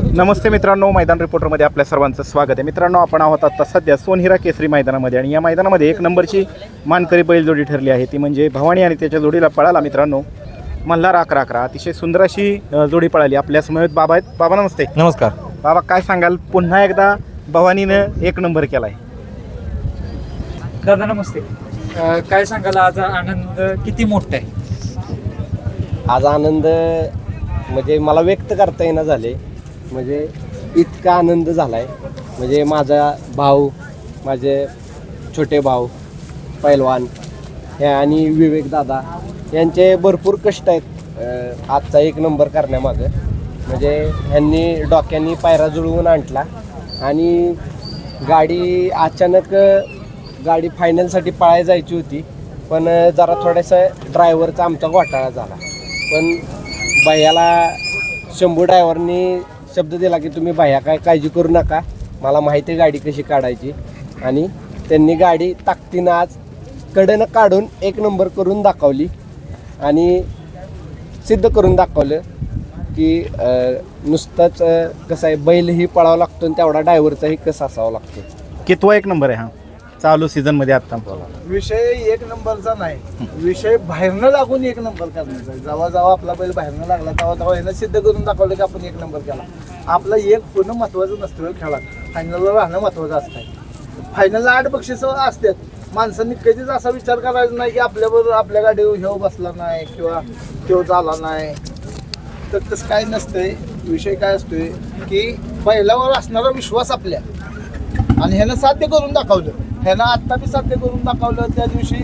नमस्ते मित्रांनो, मैदान रिपोर्टरमध्ये आपल्या सर्वांचं स्वागत आहे. मित्रांनो, आपण आहोत आता सध्या सोनहिरा केसरी मैदानामध्ये आणि या मैदानामध्ये एक नंबरची मानकरी बैलजोडी ठरली आहे, ती म्हणजे भवानी आणि त्याच्या जोडीला पळाला मित्रांनो मल्हार 11-11. अतिशय सुंदर अशी जोडी पळाली. आपल्या समवेत बाबा आहेत. बाबा नमस्ते. नमस्कार बाबा, काय सांगाल, पुन्हा एकदा भवानीनं एक नंबर केला आहे? दादा नमस्ते. काय सांगाल, आज आनंद किती मोठा आहे? आज आनंद म्हणजे मला व्यक्त करता येईना झाले. म्हणजे इतका आनंद झालाय. म्हणजे माझा भाऊ, माझे छोटे भाऊ पैलवान हे आणि विवेक दादा यांचे भरपूर कष्ट आहेत आजचा एक नंबर करण्यामागं. म्हणजे ह्यांनी डोक्यांनी पायरा जुळवून आणला आणि गाडी अचानक गाडी फायनलसाठी पळायला जायची होती, पण जरा थोडंसं ड्रायव्हरचा आमचा घोटाळा झाला. पण भैयाला शंभू ड्रायव्हरनी शब्द दिला की तुम्ही भैया काय काळजी करू नका, मला माहिती आहे गाडी कशी काढायची. आणि त्यांनी गाडी ताकदीनं आज कडेनं काढून एक नंबर करून दाखवली आणि सिद्ध करून दाखवलं की नुसतंच कसं आहे, बैलही पळावं लागतो आणि तेवढा ड्रायव्हरचाही कसं असावा लागतो. कितवा एक नंबर आहे हा चालू सीझनमध्ये आत्ता? विषय एक नंबरचा नाही, विषय बाहेरनं लागून एक नंबर करण्याचा. जेव्हा जेव्हा आपला बैल बाहेरनं लागला तेव्हा ह्यानं सिद्ध करून दाखवलं की आपण एक नंबर केला. आपलं एक पूर्ण महत्त्वाचं नसतं खेळात, फायनलला राहणं महत्त्वाचं असतं. फायनलला 8 बक्षिसं असतात. माणसांनी कधीच असा विचार करायचा नाही की आपल्याबरोबर आपल्या गाडीवर ह्यो बसला नाही किंवा तो झाला नाही, तर तसं काय नसतंय. विषय काय असतोय की बैलावर असणारा विश्वास आपल्या, आणि ह्यानं साध्य करून दाखवलं. ह्यानं आत्ता बी साध्य करून दाखवलं, त्या दिवशी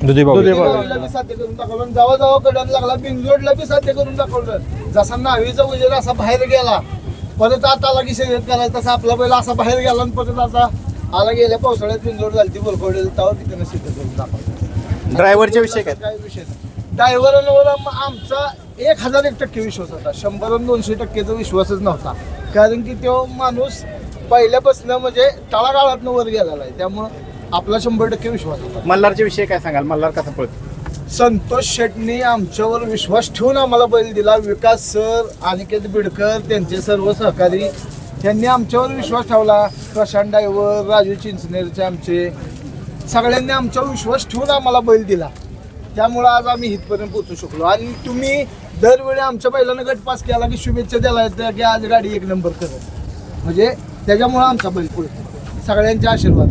दुधीबाईला बी साध्य करून दाखवलं, जावा जावा कडन लागला बिंजोडला बी साध्य करून दाखवलं. जसा नावीचा उजेड असा बाहेर गेला, परत आता आला की शर्यत करायला, तसा आपला बैल असा बाहेर गेला आणि परत आता आला. गेल्या पावसाळ्यात बिंजोड झाली ती बोलखोडेल, तेव्हा बी त्यानं सिद्ध करून दाखवलं. ड्रायव्हरच्या विषय काय? काय विषय नाही. ड्रायव्हरांवर आमचा 1001% विश्वास होता. 100-200% विश्वासच नव्हता. कारण की तो माणूस पहिल्यापासून म्हणजे तळागाळातनं वर गेलेला आहे, त्यामुळं आपला 100% विश्वास होता. मल्हारच्या विषय काय सांगाल? मल्हार कसा पळतो? संतोष शेटनी आमच्यावर विश्वास ठेवून आम्हाला बैल दिला. विकास सर, अनिकेत बिडकर, त्यांचे सर्व सहकारी त्यांनी आमच्यावर विश्वास ठेवला. प्रशांत ड्रायव्हर, राजू चिंचनेरचे आमचे सगळ्यांनी आमच्यावर विश्वास ठेवून आम्हाला बैल दिला. त्यामुळं आज आम्ही इथपर्यंत पोहोचू शकलो. आणि तुम्ही दरवेळी आमच्या बैलानं गट पास केला की शुभेच्छा द्यायला येतं की आज गाडी एक नंबर करत, म्हणजे त्याच्यामुळं आमचा बैल पळतो. सगळ्यांच्या आशीर्वाद.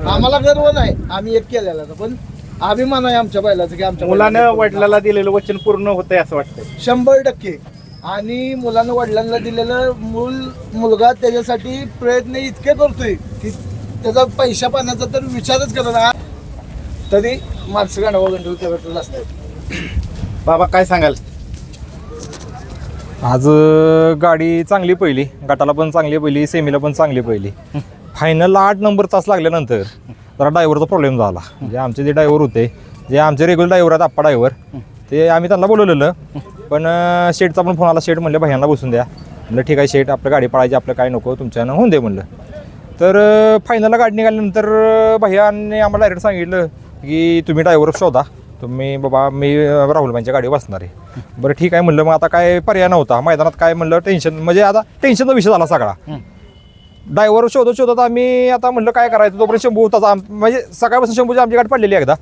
आम्हाला गर्व नाही आम्ही एक केलेला, पण अभिमान आहे आमच्या बैलाचा की आमच्या मुलानं वडिलाला दिलेलं वचन पूर्ण होतंय असं वाटतंय? 100%. आणि मुलानं वडिलांना दिलेलं मुलगा त्याच्यासाठी प्रयत्न इतके करतोय की त्याचा पैशा पाण्याचा तर विचारच करत नाही, तरी माणसं गाणं गंडू करत असतात. बाबा, काय सांगाल? आज गाडी चांगली पहिली, गटाला पण चांगली पहिली, सेमीला पण चांगली पहिली. फायनलला 8 नंबर तास लागल्यानंतर जरा ड्रायव्हरचा प्रॉब्लेम झाला. म्हणजे आमचे जे ड्रायव्हर होते, जे आमचे रेग्युलर ड्रायव्हर आहेत, आप्पा ड्रायव्हर, ते आम्ही त्यांना बोलवलेलं, पण शेटचा पण फोन आला. शेट म्हणलं भैयांना बसून द्या. म्हणलं ठीक आहे शेट, आपलं गाडी पळायची, आपलं काय नको, तुमच्यानं होऊन दे म्हणलं. तर फायनलला गाडी निघाल्यानंतर भैयांनी आम्हाला डायरेक्ट सांगितलं की तुम्ही ड्रायव्हर शोधा, तुम्ही बाबा मी राहुलबाईंच्या गाडीवर बसणार आहे. बरं ठीक आहे म्हणलं. मग आता काय पर्याय नव्हता मैदानात. काय म्हणलं टेन्शन, म्हणजे आता टेन्शनचा विषय झाला सगळा. ड्रायव्हर शोधत आम्ही आता म्हणलं काय करायचं. तोपर्यंत शंभू होता, म्हणजे सकाळपासून शंभूची आमची गाडी पडलेली एकदा.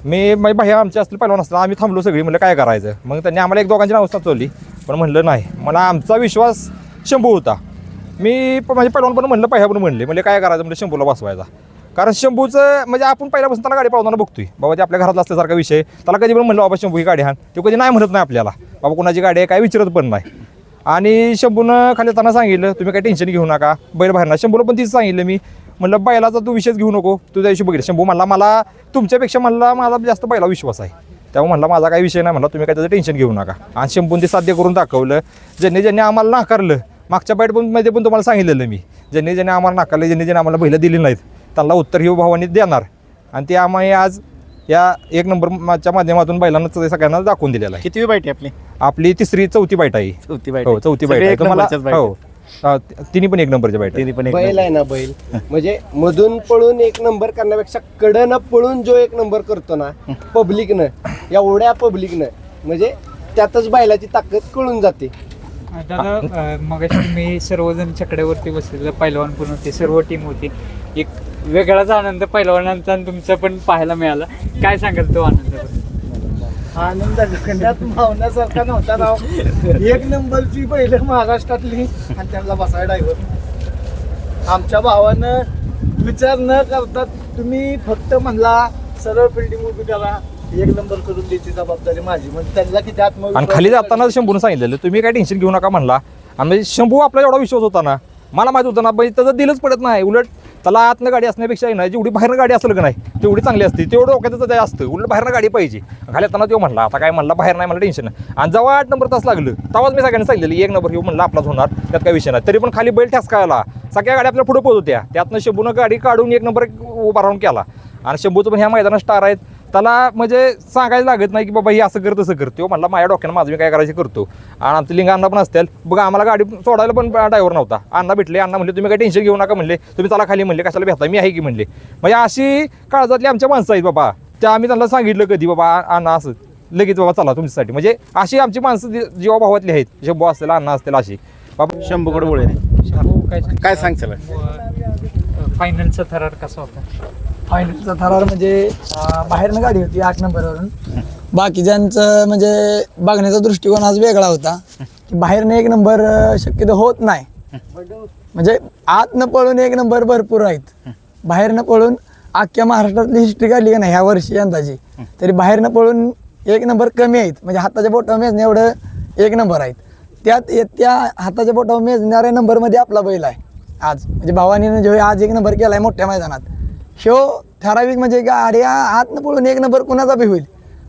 मी म्हणजे भैया आमचे असतील पहिला नसतील, आम्ही थांबलो सगळी. म्हणलं काय करायचं. मग त्यांनी आम्हाला 1-2 नावं सुचवली, पण म्हणलं नाही, मला आमचा विश्वास शंभू होता. मी माझे पहिलवान पण म्हणलं, पहिल्या पण म्हणले काय करायचं म्हणजे शंभूला बसवायचा. कारण शंभूचं म्हणजे आपण पहिल्यापासून त्याला गाडी पळवताना बघतोय, बाबा ते आपल्या घरातला असल्यासारखा विषय. त्याला कधी पण म्हणलं बाबा शंभू ही गाडी हाण, ते कधी नाही म्हणत नाही आपल्याला, बाबा कोणाची गाडी आहे काय विचारत पण नाही. आणि शंभूनं खाली त्यांना सांगितलं तुम्ही काही टेन्शन घेऊ नका, बैल बाहेर ना. शंभूला पण तीच सांगितलं मी, म्हणलं बैलाचा तू विषयच घेऊ नको, तुझ्या दिवशी बघितलं. शंभू म्हणला मला तुमच्यापेक्षा म्हणला माझा जास्त बैला विश्वास आहे, तेव्हा म्हणला माझा काही विषय नाही, म्हणला तुम्ही काय त्याचं टेन्शन घेऊ नका. आणि शंभून ते साध्य करून दाखवलं. ज्यांनी आम्हाला नाकारलं, मागच्या बाईट पण मध्ये पण तुम्हाला सांगितलेलं मी, ज्यांनी आम्हाला नाकारलं, ज्यांनी आम्हाला बैलं दिली नाहीत, त्यांना उत्तर ही भावानी देणार. आणि ते आम्ही आज या 1 नंबरच्या माध्यमातून बैलांना सगळ्यांना दाखवून दिलेला आहे. कितवी बाईट आहे आपली? आपली 3-4थी बाईट आहे. 4थी बाईट. हो, 4थी बाईट आहे तुम्हाला. हो, तिन्ही पण 1 नंबरच्या बाईट. बैल आहे ना बैल, म्हणजे मधून पळून 1 नंबर करण्यापेक्षा कडनं पळून जो 1 नंबर करतो ना पब्लिकनं, एवढ्या पब्लिकनं, म्हणजे त्यातच बैलाची ताकद कळून जाते. दादा मग तुम्ही सर्वजण चकड्यावरती बसलेलं पैलवान पण होते, सर्व टीम होती, एक वेगळाच आनंद पैलवानांचा आणि तुमचा पण पाहायला मिळाला. काय सांगाल तो आनंद? आनंद खंडात मावण्यासारखा नव्हता राव. एक नंबरची पहिलं महाराष्ट्रातली आणि त्यांना बसाय ड्रायव्हर. आमच्या भावानं विचार न करता तुम्ही फक्त म्हणला सरळ फिल्डिंग उभी करा, एक नंबर करून द्यायची जबाबदारी माझी. म्हणजे त्यांना किती आणि आत्मविश्वास. खाली जाताना शंभून सांगितलेलं तुम्ही काय टेन्शन घेऊ नका म्हणला. आणि शंभू आपला एवढा विश्वास होता ना, मला माहित होतं ना बाई त्याचं दिलच पडत नाही. उलट त्याला आतनं गाडी असण्यापेक्षा नाही, जेवढी बाहेरनं गाडी असेल का नाही तेवढी चांगली असते, तेवढं डोक्याचं ते असतं. उलट बाहेरनं गाडी पाहिजे. खाली येताना तो म्हणला आता काय म्हणला बाहेर नाही, मला टेन्शन नाही. आणि जेव्हा 8 नंबर तास लागलं तेव्हाच मी सगळ्यांनी सांगितलेलं 1 नंबर घेऊ म्हणला आपलाच होणार, त्यात काय विषय नाही. तरी पण खाली बैल ठसका आला, सगळ्या गाड्या आपल्या पुढे पोहोच होत्या. त्यातनं शंभूनं गाडी काढून 1 नंबर उभा राहून केला. आणि शंभूचं पण ह्या मैदानात स्टार आहेत, त्याला म्हणजे सांगायला लागत नाही की बाबा हे असं कर तसं कर. तो म्हणला माझ्या डोक्यानं माझं मी काय करायचं करतो. आणि आमचं लिंग अण्णा पण असतील बघा, आम्हाला गाडी सोडायला पण ड्रायव्हर नव्हता. अण्णा भेटले, अण्णा म्हणले तुम्ही काय टेन्शन घेऊ नका म्हणले, तुम्ही चला खाली म्हणले, कशाला भेटता मी आहे की म्हणले. म्हणजे अशी काळजातली आमच्या माणसं आहेत बाबा. त्या आम्ही त्यांना सांगितलं कधी बाबा अण्णा असं लगेच बाबा चला तुमच्यासाठी. म्हणजे अशी आमची माणसं जीवा भावातली आहेत. शंभू असतील, अण्णा असतील, अशी बाबा. शंभूकडे बोळे शंभू काय सांगचाल? फायनलचा थरार कसा होता? फायनलचा थरार म्हणजे बाहेरनं गाडी होती 8 नंबरवरून. बाकीच्यांचं म्हणजे बघण्याचा दृष्टिकोन आज वेगळा होता की बाहेरनं 1 नंबर शक्यतो होत नाही. म्हणजे आतनं पळून 1 नंबर भरपूर आहेत, बाहेरनं पळून अख्ख्या महाराष्ट्रातली हिस्ट्री काढली का नाही ह्या वर्षी अंदाजी, तरी बाहेरनं पळून 1 नंबर कमी आहेत. म्हणजे हाताच्या बोटावर मेजणे एवढं 1 नंबर आहेत. त्यात त्या हाताच्या बोटावर मेजणाऱ्या नंबरमध्ये आपला बैल आहे आज. म्हणजे भावानीनं जो आज 1 नंबर केला आहे मोठ्या मैदानात, ह्यो ठराविक म्हणजे गाड्या आतनं पळून 1 नंबर कुणाचा बी होईल,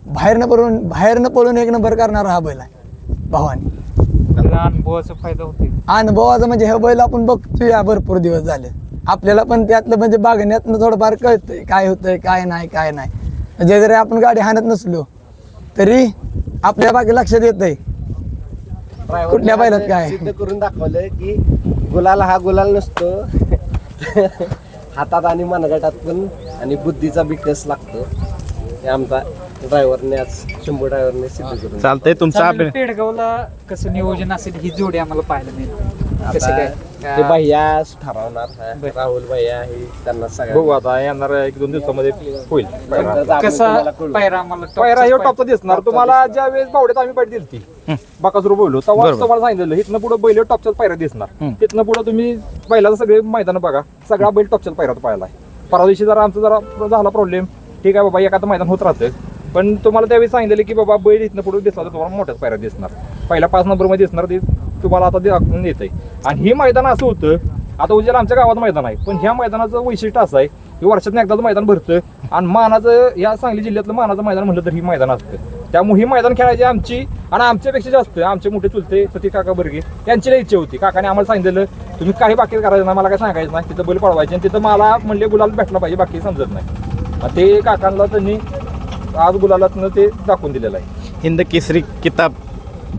बाहेरनं पळून 1 नंबर करणारा हा बैल आहे भावानी. त्याला अनुभवाचा फायदा होते. अनुभवाचं म्हणजे हे बैल आपण बघतोय या भरपूर दिवस झाले, आपल्याला पण त्यातलं म्हणजे बघण्यातनं थोडंफार कळतंय काय होतंय काय नाही. म्हणजे जरी आपण गाडी हाणत नसलो तरी आपल्या बाकी लक्षात येतंय कुठल्या बैलात काय. सिद्ध करून दाखवलं की गुलाल हा गुलाल नसतो. हातात आणि मनगटात पण आणि बुद्धीचा विकास लागतो. हे आमचा ड्रायव्हरने आज शंभू ड्रायव्हरने सिद्ध करून चालतंय तुमचा चांगलं पेडगावला कसं नियोजन असेल ही जोडी आम्हाला पाहायला मिळेल. कसं आता काय ते भैयाच ठरवणार. बरं. राहुल भैया हे त्यांना बघू सगळ्या आता येणार 1-2 दिवसामध्ये होईल. कसा पायरा आम्हाला पायरा हे टॉपचा दिसणार तुम्हाला. ज्या वेळेस बावड्यात आम्ही पाठ दिली बाकासुरू बोललो तेव्हा बरोबर. तुम्हाला सांगितलेलं इथनं पुढे बैल टॉपच्याच पायरा दिसणार. तिथनं पुढे तुम्ही बैलाचं सगळे मैदान बघा, सगळा बैल टॉपच्याच पायरात पाहिला आहे. परवा दिवशी जरा आमचा जरा झाला प्रॉब्लेम, ठीक आहे बाबा एखादं मैदान होत राहतं, पण तुम्हाला त्यावेळी सांगितलेलं की बाबा बैल इथनं पुढे दिसला तर तुम्हाला मोठ्याच पायऱ्या दिसणार. पहिल्या 5 नंबरमध्ये दिसणार ते तुम्हाला आता दाखवून येतंय. आणि हे मैदान असं होतं, आता उद्याला आमच्या गावात मैदान आहे, पण ह्या मैदानाचं वैशिष्ट्य असं आहे की वर्षातून एकदाच मैदान भरतं. आणि मानाचं या सांगली जिल्ह्यातलं मानाचं मैदान म्हटलं तर ही मैदान असतं. त्यामुळे ही मैदान खेळायची आमची आणि आमच्यापेक्षा जास्त आमचे मोठे चुलते सती काका बर्गे यांची लई इच्छा होती. काकाने आम्हाला सांगितलेलं तुम्ही काही बाकी करायचं नाही, मला काय सांगायचं नाही, तिथं बैल पळवायचे आणि तिथं मला म्हणले गुलाल भेटला पाहिजे, बाकी समजत नाही. ते काकांना त्यांनी आज गुलालातनं ते दाखवून दिलेलं आहे. हिंद केसरी किताब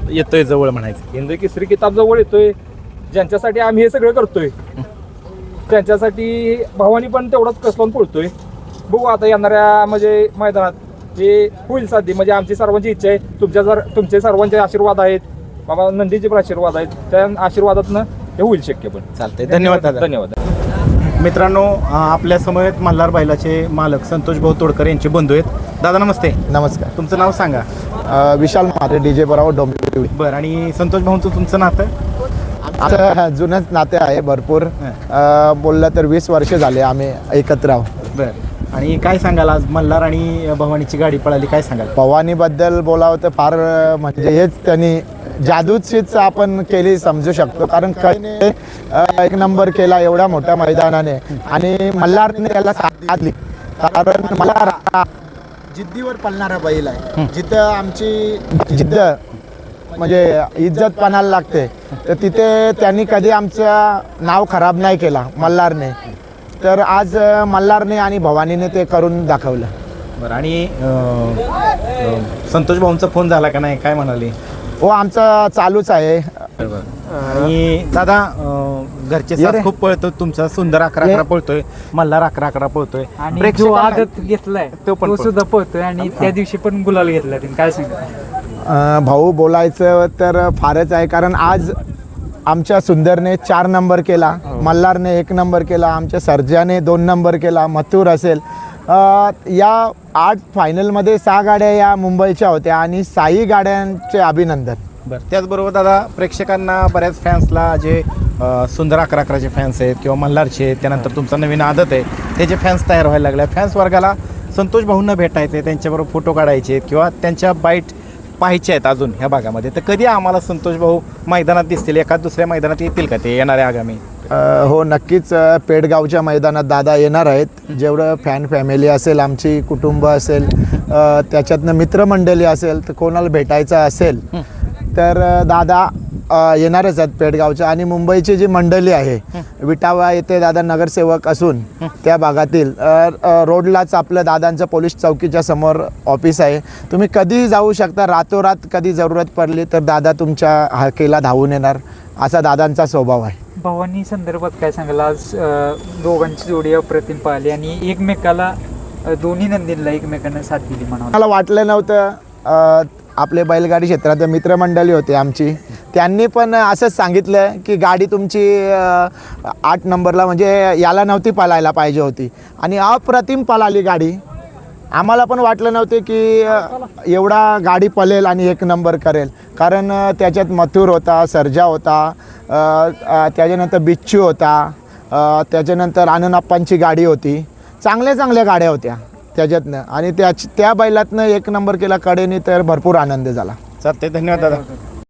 येतोय जवळ म्हणायचं. हिंद केसरी किताब जवळ येतोय, ज्यांच्यासाठी आम्ही हे सगळं करतोय त्यांच्यासाठी भावानी पण तेवढाच कसलावून पळतोय. बघू आता येणाऱ्या म्हणजे मैदानात हे होईल साध्य. म्हणजे आमची सर्वांची इच्छा आहे, तुमचे सर्वांचे आशीर्वाद आहेत बाबा, नंदीचे पण आशीर्वाद आहेत, त्या आशीर्वादातनं हे होईल शक्य. पण चालतंय, धन्यवाद दादा. धन्यवाद. मित्रांनो आपल्या समवेत मल्हार बैलाचे मालक संतोष भाऊ तोडकर यांचे बंधू आहेत. दादा नमस्ते. नमस्कार. तुमचं नाव सांगा. विशाल महाते, DJ बराव डोंबिवली. बरं, आणि संतोष भाऊंचं तुमचं नातं? आमचं जुनंच नाते आहे भरपूर. बोललं तर 20 वर्ष झाले आम्ही एकत्र आहोत. बरं, आणि काय सांगाल आज मल्हार आणि भवानीची गाडी पळाली, काय सांगाल? भवानीबद्दल बोलावं तर फार म्हणजे हेच त्यांनी जादूचीच आपण केली समजू शकतो. कारण काही 1 नंबर केला एवढ्या मोठ्या मैदानाने आणि मल्हारने त्याला साथ दिली. कारण मल्हार जिद्दीवर पळणारा बैल आहे. जिथं आमची जिद्द म्हणजे इज्जत पणाला लागते तर तिथे त्यांनी कधी आमचं नाव खराब नाही केला मल्हारने. तर आज मल्हारने आणि भवानीने ते करून दाखवलं. बरं, आणि संतोष भाऊंचा फोन झाला का नाही, काय म्हणाले? हो, आमचं चालूच आहे. आणि दादा घरचे साथ खूप पळतो, तुमचा सुंदर 11-11 पळतोय, मल्हार 11-11 पळतोय. आणि जो प्रेक्षकांना- आदत घेतलाय तो पण तो सुद्धा पळतोय आणि त्या दिवशी पण गुलाल घेतला त्यांनी, काय सांगा? भाऊ बोलायचं तर फारच आहे, कारण आज आमच्या सुंदरने 4 नंबर केला, मल्हारने 1 नंबर केला, आमच्या सर्जाने 2 नंबर केला, मथुर असेल. या 8 फायनलमध्ये 6 गाड्या या मुंबईच्या होत्या आणि 6ही गाड्यांचे अभिनंदन. बरं, त्याचबरोबर दादा प्रेक्षकांना बऱ्याच फॅन्सला जे सुंदर 11-11चे फॅन्स आहेत किंवा मल्हारचे आहेत, त्यानंतर तुमचा नवीन आदत आहे त्याचे फॅन्स तयार व्हायला लागले. फॅन्स वर्गाला संतोष भाऊंना भेटायचे, त्यांच्याबरोबर फोटो काढायचे आहेत किंवा त्यांच्या बाईट पाहायचे आहेत अजून ह्या भागामध्ये, तर कधी आम्हाला संतोष भाऊ मैदानात दिसतील, एखाद दुसऱ्या मैदानात येतील का ते येणाऱ्या आगामी? हो, नक्कीच पेडगावच्या मैदानात दादा येणार आहेत. जेवढं फॅन फॅमिली असेल, आमची कुटुंब असेल, त्याच्यातनं मित्रमंडळी असेल, तर कोणाला भेटायचं असेल तर दादा येणारच आहेत पेडगावच्या. आणि मुंबईची जी मंडळी आहे, विटावा येथे दादा नगरसेवक असून त्या भागातील रोडलाच आपलं दादांचं पोलीस चौकीच्या समोर ऑफिस आहे. तुम्ही कधीही जाऊ शकता, रातोरात कधी जरूरत पडली तर दादा तुमच्या हाकेला धावून येणार, असा दादांचा स्वभाव आहे. भवानी संदर्भात काय सांगाल? आज दोघांची जोडी अप्रतिम पाहिली आणि एकमेकाला दोन्ही नंदींना एकमेकांना साथ दिली म्हणावं. मला वाटलं नव्हतं. आपले बैलगाडी क्षेत्रात मित्रमंडळी होते आमची, त्यांनी पण असंच सांगितलं की गाडी तुमची 8 नंबरला म्हणजे याला नव्हती पळायला पाहिजे होती आणि अप्रतिम पळाली गाडी. आम्हाला पण वाटलं नव्हते की एवढा गाडी पळेल आणि 1 नंबर करेल, कारण त्याच्यात मथुर होता, सर्जा होता, त्याच्यानंतर बिच्चू होता, त्याच्यानंतर आनंदप्पांची गाडी होती. चांगल्या गाड्या होत्या त्याच्यातनं आणि त्या बैलातनं 1 नंबर केला कडेने, तर भरपूर आनंद झाला. चालते, धन्यवाद दादा.